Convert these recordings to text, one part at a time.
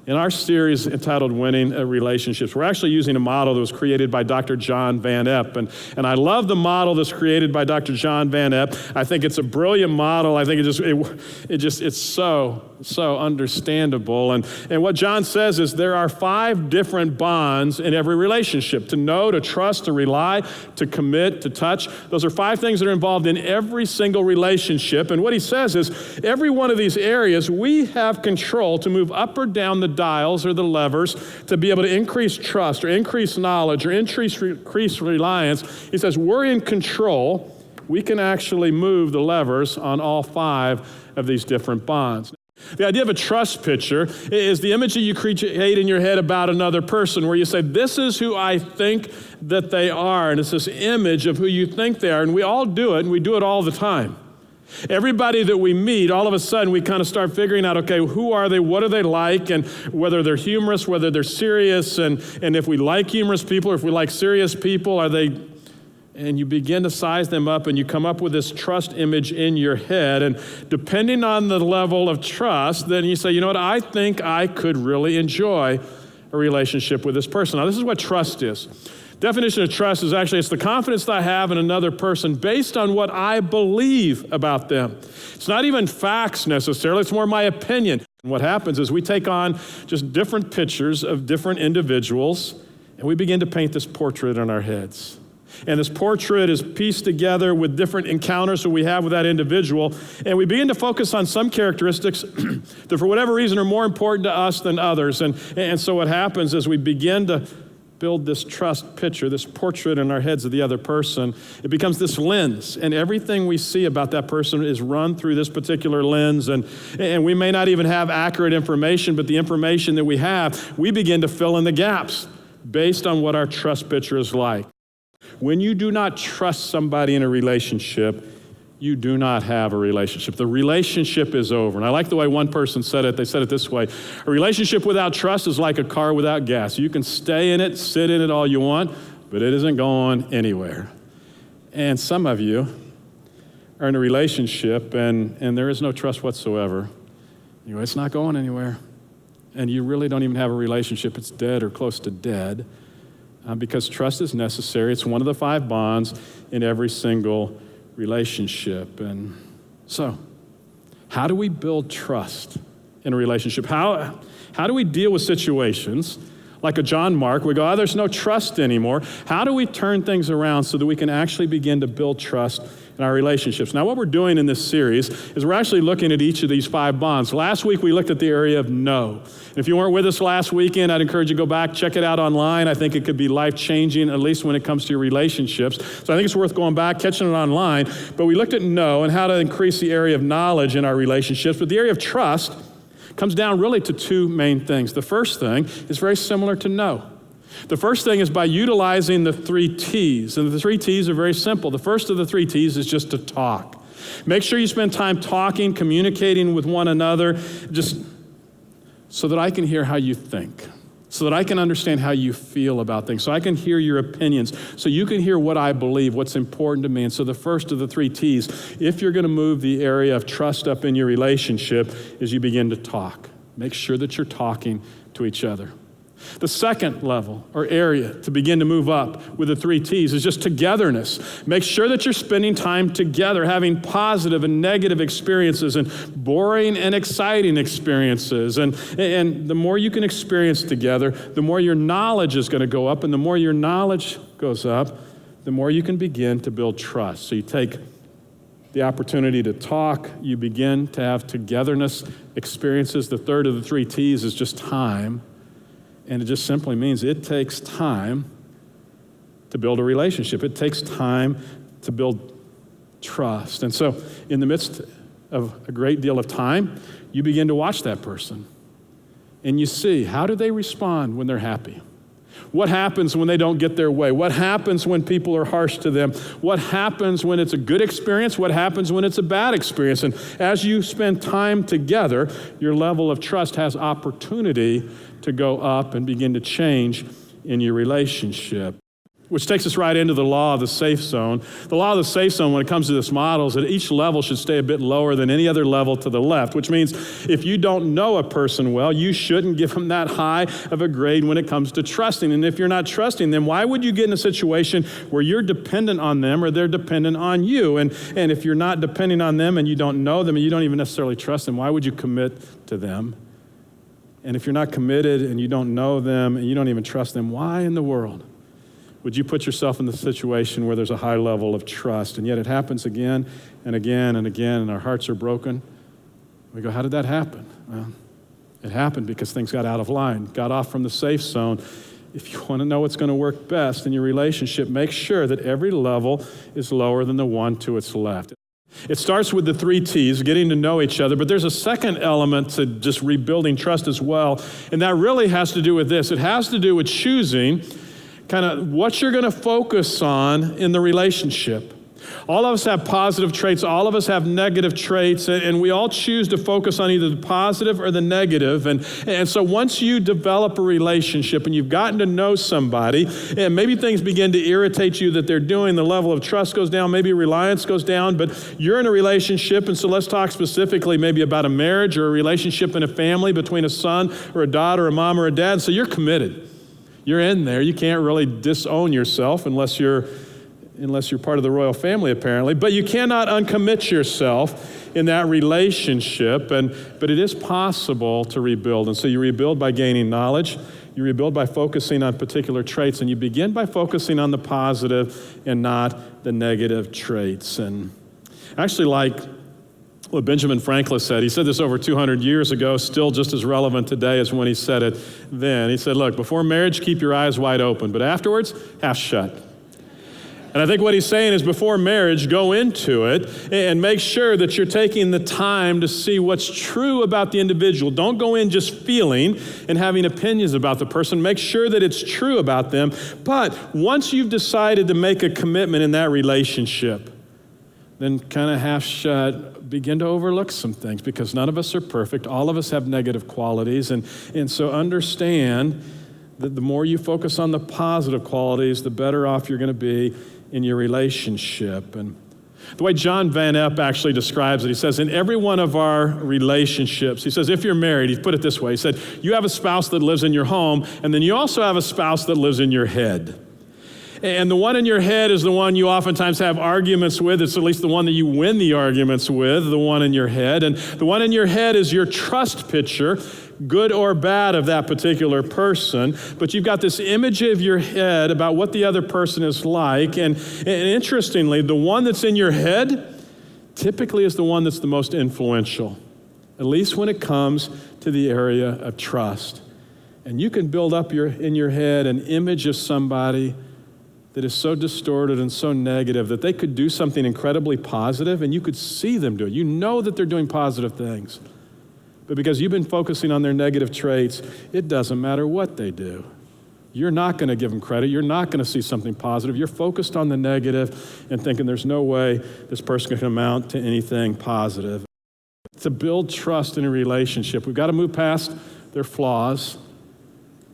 In our series entitled Winning Relationships, we're actually using a model that was created by Dr. John Van Epp. And I love the model that's created by Dr. John Van Epp. I think it's a brilliant model. I think it's so understandable. And what John says is there are 5 different bonds in every relationship: to know, to trust, to rely, to commit, to touch. Those are 5 things that are involved in every single relationship. And what he says is every one of these areas, we have control to move up or down the dials or the levers to be able to increase trust or increase knowledge or increase reliance. He says we're in control. We can actually move the levers on all 5 of these different bonds. The idea of a trust picture is the image that you create in your head about another person, where you say, this is who I think that they are. And it's this image of who you think they are. And we all do it, and we do it all the time. Everybody that we meet, all of a sudden we kind of start figuring out, okay, who are they, what are they like, and whether they're humorous, whether they're serious, and if we like humorous people or if we like serious people, are they, and you begin to size them up and you come up with this trust image in your head, and depending on the level of trust, then you say, you know what, I think I could really enjoy a relationship with this person. Now, this is what trust is. Definition of trust is actually, it's the confidence that I have in another person based on what I believe about them. It's not even facts necessarily, it's more my opinion. And what happens is we take on just different pictures of different individuals, and we begin to paint this portrait in our heads. And this portrait is pieced together with different encounters that we have with that individual, and we begin to focus on some characteristics that for whatever reason are more important to us than others. And so what happens is we begin to build this trust picture, this portrait in our heads of the other person. It becomes this lens, and everything we see about that person is run through this particular lens, and we may not even have accurate information, but the information that we have, we begin to fill in the gaps based on what our trust picture is like. When you do not trust somebody in a relationship, you do not have a relationship. The relationship is over. And I like the way one person said it. They said it this way: a relationship without trust is like a car without gas. You can stay in it, sit in it all you want, but it isn't going anywhere. And some of you are in a relationship and there is no trust whatsoever. You go, it's not going anywhere. And you really don't even have a relationship. It's dead or close to dead because trust is necessary. It's one of the 5 bonds in every single relationship. And so, how do we build trust in a relationship? How do we deal with situations like a John Mark? We go, there's no trust anymore. How do we turn things around so that we can actually begin to build trust in our relationships? Now, what we're doing in this series is we're actually looking at each of these 5 bonds. Last week, we looked at the area of no. And if you weren't with us last weekend, I'd encourage you to go back, check it out online. I think it could be life-changing, at least when it comes to your relationships. So I think it's worth going back, catching it online. But we looked at no and how to increase the area of knowledge in our relationships. But the area of trust comes down really to 2 main things. The first thing is very similar to no. The first thing is by utilizing the 3 T's. And the 3 T's are very simple. The first of the 3 T's is just to talk. Make sure you spend time talking, communicating with one another, just so that I can hear how you think, so that I can understand how you feel about things, so I can hear your opinions, so you can hear what I believe, what's important to me. And so the first of the 3 T's, if you're going to move the area of trust up in your relationship, is you begin to talk. Make sure that you're talking to each other. The second level or area to begin to move up with the 3 T's is just togetherness. Make sure that you're spending time together, having positive and negative experiences and boring and exciting experiences. And the more you can experience together, the more your knowledge is going to go up. And the more your knowledge goes up, the more you can begin to build trust. So you take the opportunity to talk, you begin to have togetherness experiences. The third of the 3 T's is just time. And it just simply means it takes time to build a relationship. It takes time to build trust. And so in the midst of a great deal of time, you begin to watch that person. And you see, how do they respond when they're happy? What happens when they don't get their way? What happens when people are harsh to them? What happens when it's a good experience? What happens when it's a bad experience? And as you spend time together, your level of trust has opportunity to go up and begin to change in your relationship. Which takes us right into the law of the safe zone. The law of the safe zone, when it comes to this model, is that each level should stay a bit lower than any other level to the left, which means if you don't know a person well, you shouldn't give them that high of a grade when it comes to trusting. And if you're not trusting them, why would you get in a situation where you're dependent on them or they're dependent on you? And if you're not depending on them and you don't know them and you don't even necessarily trust them, why would you commit to them? And if you're not committed and you don't know them and you don't even trust them, why in the world would you put yourself in the situation where there's a high level of trust? And yet it happens again and again and again, and our hearts are broken. We go, how did that happen? Well, it happened because things got out of line, got off from the safe zone. If you want to know what's going to work best in your relationship, make sure that every level is lower than the one to its left. It starts with the 3 T's, getting to know each other, but there's a second element to just rebuilding trust as well, and that really has to do with this. It has to do with choosing kind of what you're going to focus on in the relationship. All of us have positive traits. All of us have negative traits, and we all choose to focus on either the positive or the negative. And so once you develop a relationship and you've gotten to know somebody, and maybe things begin to irritate you that they're doing, the level of trust goes down, maybe reliance goes down, but you're in a relationship, and so let's talk specifically maybe about a marriage or a relationship in a family between a son or a daughter, a mom or a dad. So you're committed. You're in there. You can't really disown yourself unless you're part of the royal family, apparently. But you cannot uncommit yourself in that relationship. But it is possible to rebuild. And so you rebuild by gaining knowledge. You rebuild by focusing on particular traits. And you begin by focusing on the positive and not the negative traits. And I actually like what Benjamin Franklin said. He said this over 200 years ago, still just as relevant today as when he said it then. He said, look, before marriage, keep your eyes wide open, but afterwards, half shut. And I think what he's saying is before marriage, go into it and make sure that you're taking the time to see what's true about the individual. Don't go in just feeling and having opinions about the person. Make sure that it's true about them. But once you've decided to make a commitment in that relationship, then kind of half shut, begin to overlook some things because none of us are perfect. All of us have negative qualities. And so understand that the more you focus on the positive qualities, the better off you're going to be in your relationship. And the way John Van Epp actually describes it, he says, in every one of our relationships, he says, if you're married, he put it this way, he said, you have a spouse that lives in your home, and then you also have a spouse that lives in your head. And the one in your head is the one you oftentimes have arguments with. It's at least the one that you win the arguments with, the one in your head. And the one in your head is your trust picture, good or bad, of that particular person. But you've got this image of your head about what the other person is like. And interestingly, the one that's in your head typically is the one that's the most influential, at least when it comes to the area of trust. And you can build up in your head an image of somebody that is so distorted and so negative that they could do something incredibly positive and you could see them do it. You know that they're doing positive things. But because you've been focusing on their negative traits, it doesn't matter what they do. You're not going to give them credit. You're not going to see something positive. You're focused on the negative and thinking there's no way this person can amount to anything positive. To build trust in a relationship, we've got to move past their flaws,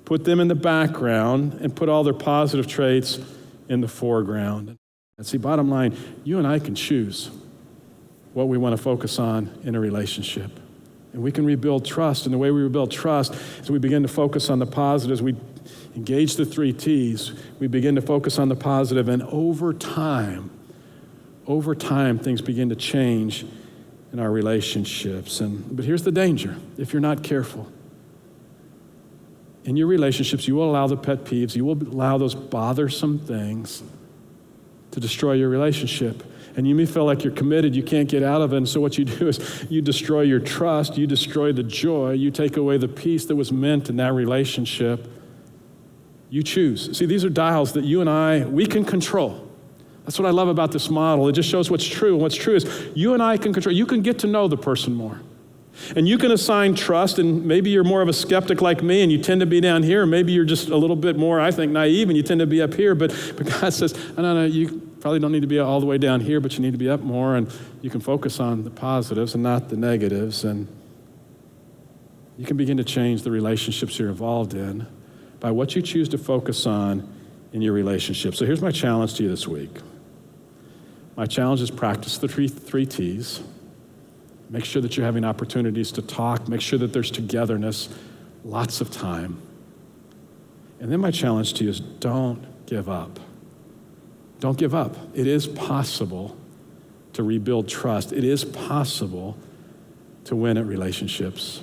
put them in the background, and put all their positive traits in the foreground. And see, bottom line, you and I can choose what we want to focus on in a relationship. And we can rebuild trust. And the way we rebuild trust is we begin to focus on the positives. We engage the 3 T's. We begin to focus on the positive. And over time, things begin to change in our relationships. But here's the danger. If you're not careful, in your relationships, you will allow the pet peeves, you will allow those bothersome things to destroy your relationship. And you may feel like you're committed, you can't get out of it. And so what you do is you destroy your trust, you destroy the joy, you take away the peace that was meant in that relationship. You choose. See, these are dials that you and we can control. That's what I love about this model. It just shows what's true. And what's true is you and I can control. You can get to know the person more. And you can assign trust, and maybe you're more of a skeptic like me, and you tend to be down here, or maybe you're just a little bit more, I think, naive, and you tend to be up here, but God says, no, you probably don't need to be all the way down here, but you need to be up more, and you can focus on the positives and not the negatives, and you can begin to change the relationships you're involved in by what you choose to focus on in your relationship. So here's my challenge to you this week. My challenge is practice the three T's. Make sure that you're having opportunities to talk. Make sure that there's togetherness, lots of time. And then my challenge to you is don't give up. Don't give up. It is possible to rebuild trust. It is possible to win at relationships.